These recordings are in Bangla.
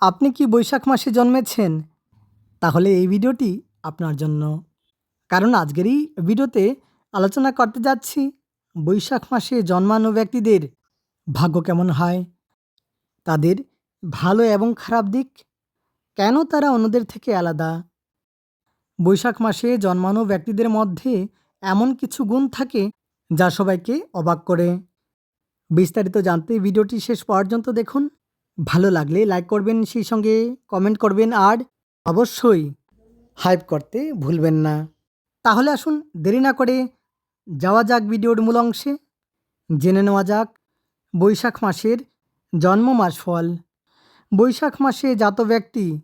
আপনি কি বৈশাখ মাসে জন্মেছেন? তাহলে এই ভিডিওটি আপনার জন্য। কারণ আজকের এই ভিডিওতে আলোচনা করতে যাচ্ছি বৈশাখ মাসে জন্মানো ব্যক্তিদের ভাগ্য কেমন হয়, তাদের ভালো এবং খারাপ দিক, কেন তারা অন্যদের থেকে আলাদা। বৈশাখ মাসে জন্মানো ব্যক্তিদের মধ্যে এমন কিছু গুণ থাকে যা সবাইকে অবাক করে। বিস্তারিত জানতে ভিডিওটি শেষ পর্যন্ত দেখুন। ভালো লাগলে লাইক করবেন, সেই সঙ্গে কমেন্ট করবেন আর অবশ্যই হাইপ করতে ভুলবেন না। তাহলে আসুন দেরি না করে যাওয়া যাক ভিডিওর মূল অংশে। জেনে নেওয়া যাক বৈশাখ মাসের জন্ম মাস ফল। বৈশাখ মাসে জাত ব্যক্তি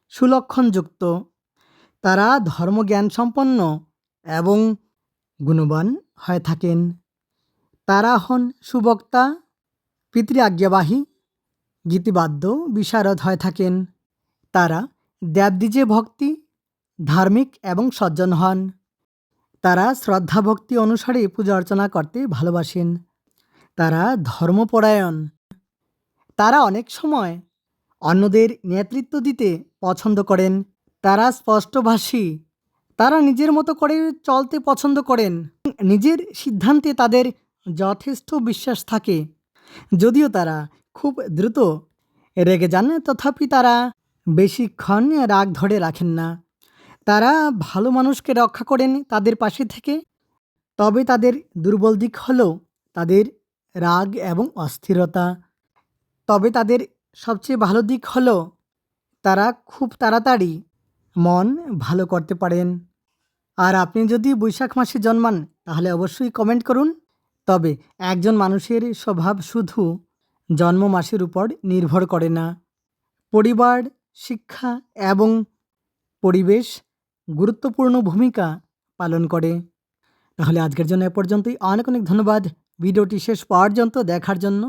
সুলক্ষণযুক্ত। তারা ধর্মজ্ঞান সম্পন্ন এবং গুণবান হয়ে থাকেন। তারা হন সুবক্তা, পিতৃ আজ্ঞাবাহী, গীতিবাদ্য বিশারদ হয়ে থাকেন। তারা দেবদ্বিজে ভক্তি, ধার্মিক এবং সজ্জন হন। তারা শ্রদ্ধা ভক্তি অনুসারে পূজা অর্চনা করতে ভালোবাসেন। তারা ধর্মপরায়ণ। তারা অনেক সময় অন্যদের নেতৃত্ব দিতে পছন্দ করেন। তারা স্পষ্টভাষী। তারা নিজের মতো করে চলতে পছন্দ করেন। নিজের সিদ্ধান্তে তাদের যথেষ্ট বিশ্বাস থাকে। যদিও তারা খুব দ্রুত রেগে যান, তথাপি তারা বেশিক্ষণ রাগ ধরে রাখেন না। তারা ভালো মানুষকে রক্ষা করেন তাদের পাশে থেকে। তবে তাদের দুর্বল দিক হলো তাদের রাগ এবং অস্থিরতা। তবে তাদের সবচেয়ে ভালো দিক হলো তারা খুব তাড়াতাড়ি মন ভালো করতে পারেন। আর আপনি যদি বৈশাখ মাসে জন্মান তাহলে অবশ্যই কমেন্ট করুন। তবে একজন মানুষের স্বভাব শুধু জন্ম মাসের উপর নির্ভর করে না। পরিবার, শিক্ষা এবং পরিবেশ গুরুত্বপূর্ণ ভূমিকা পালন করে। তাহলে আজকের জন্য এ পর্যন্তই। অনেক অনেক ধন্যবাদ ভিডিওটি শেষ পর্যন্ত দেখার জন্য।